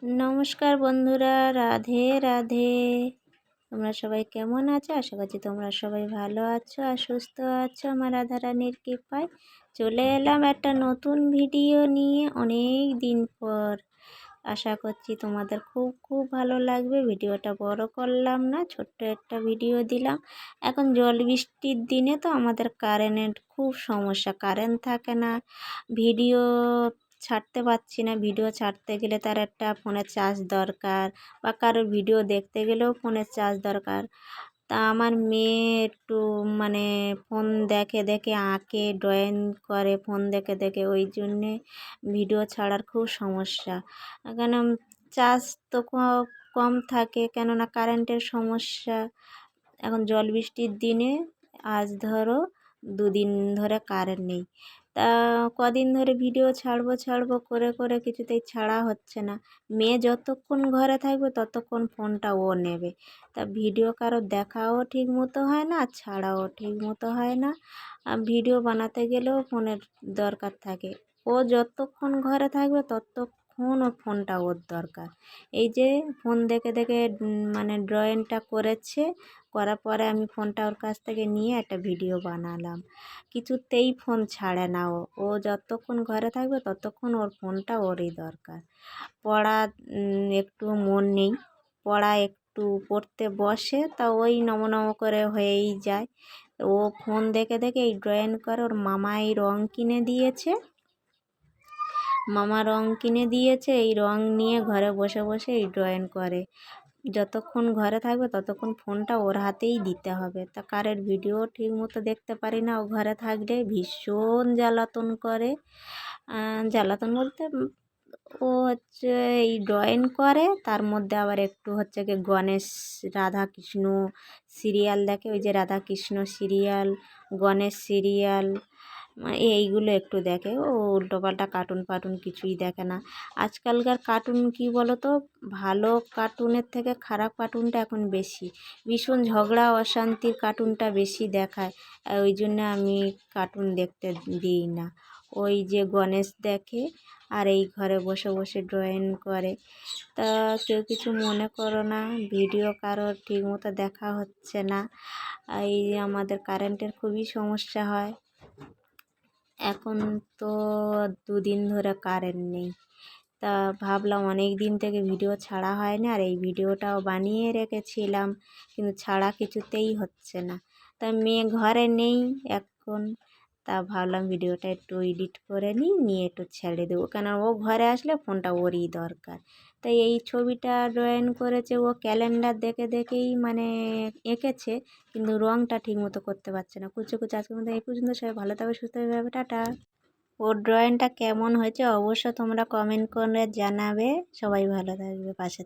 নমস্কার বন্ধুরা, রাধে রাধে। তোমরা সবাই কেমন আছো? আশা করছি তোমরা সবাই ভালো আছো আর সুস্থ আছো। আমার রাধারানীর কৃপায় চলে এলাম একটা নতুন ভিডিও নিয়ে অনেক দিন পর। আশা করছি তোমাদের খুব খুব ভালো লাগবে। ভিডিওটা বড় করলাম না, ছোট্ট একটা ভিডিও দিলাম। এখন জল বৃষ্টির দিনে তো আমাদের কারেন্টের খুব সমস্যা, কারেন্ট থাকে না। ভিডিও ছাড়তে পারছি না। ভিডিও ছাড়তে গেলে তার একটা ফোনের চার্জ দরকার, বা কারোর ভিডিও দেখতে গেলেও ফোনের চার্জ দরকার। তা আমার মেয়ে একটু মানে ফোন দেখে দেখে আঁকে, ড্রয়িং করে ফোন দেখে দেখে, ওই জন্যে ভিডিও ছাড়ার খুব সমস্যা। কেন চার্জ তো কম থাকে, কেননা কারেন্টের সমস্যা। এখন জল বৃষ্টির দিনে আজ ধরো 2 দিন ধরে কারেন্ট নেই। তা কদিন ধরে ভিডিও ছাড়বো করে করে কিছুতেই ছাড়া হচ্ছে না। মেয়ে যতক্ষণ ঘরে থাকবে ততক্ষণ ফোনটা ও নেবে। তা ভিডিও কারো দেখাও ঠিক মতো হয় না, আর ছাড়াও ঠিক মতো হয় না। আর ভিডিও বানাতে গেলেও ফোনের দরকার থাকে। ও যতক্ষণ ঘরে থাকবে ততক্ষণ ও ফোনটা ওর দরকার। এই যে ফোন দেখে দেখে মানে ড্রয়িংটা করেছে, করার পরে আমি ফোনটা ওর কাছ থেকে নিয়ে একটা ভিডিও বানালাম। কিছুতেই ফোন ছাড়ে না ও। ও যতক্ষণ ঘরে থাকবে ততক্ষণ ওর ফোনটা ওরই দরকার। পড়া একটু মন নেই, পড়া একটু পড়তে বসে তা ওই নমনম করে হয়েই যায়। ও ফোন দেখে দেখে এই ড্রয়িং করে। ওর মামা এই রং কিনে দিয়েছে, এই রং নিয়ে ঘরে বসে বসে এই ড্রয়িং করে। যতক্ষণ ঘরে থাকবে ততক্ষণ ফোনটা ওর হাতেই দিতে হবে। তা কারের ভিডিও ঠিক মতো দেখতে পারি না ও ঘরে থাকলে। ভীষণ জ্বালাতন করে। জ্বালাতন বলতে ও হচ্ছে এই ড্রয়িং করে, তার মধ্যে আবার একটু হচ্ছে কি গণেশ রাধা কৃষ্ণ সিরিয়াল দেখে। ওই যে রাধা কৃষ্ণ সিরিয়াল, গণেশ সিরিয়াল, এইগুলো একটু দেখে। ও উল্টোপাল্টা কার্টুন কিছুই দেখে না। আজকালকার কার্টুন কী বলো তো, ভালো কার্টুনের থেকে খারাপ কার্টুনটা এখন বেশি। ভীষণ ঝগড়া অশান্তির কার্টুনটা বেশি দেখায়। ওই জন্য আমি কার্টুন দেখতে দিই না। ওই যে গণেশ দেখে আর এই ঘরে বসে বসে ড্রয়িং করে। তা কেউ কিছু মনে করো না, ভিডিও কারোর ঠিক মতো দেখা হচ্ছে না। এই আমাদের কারেন্টের খুবই সমস্যা হয়। এখন তো 2 দিন ধরে কারেন্ট নেই। তা ভাবলাম অনেক দিন থেকে ভিডিও ছাড়া হয় না, আর এই ভিডিওটাও বানিয়ে রেখেছিলাম, কিন্তু ছাড়া কিছুতেই হচ্ছে না। তা মেয়ে ঘরে নেই এখন। তা ভাবলাম ভিডিওটা একটু এডিট করে নিয়ে একটু ছেড়ে দেবো, কেন ও ঘরে আসলে ফোনটা ওরই দরকার। তাই এই ছবিটা ড্রয়িং করেছে ও ক্যালেন্ডার দেখে দেখেই মানে এঁকেছে, কিন্তু রঙটা ঠিক মতো করতে পারছে না। কুচো কুচো। আজকের মধ্যে এই পর্যন্ত। সবাই ভালো থাকবে, সুস্থ থাকবে, টাটা। ওর ড্রয়িংটা কেমন হয়েছে অবশ্য তোমরা কমেন্ট করে জানাবে। সবাই ভালো থাকবে, পাশে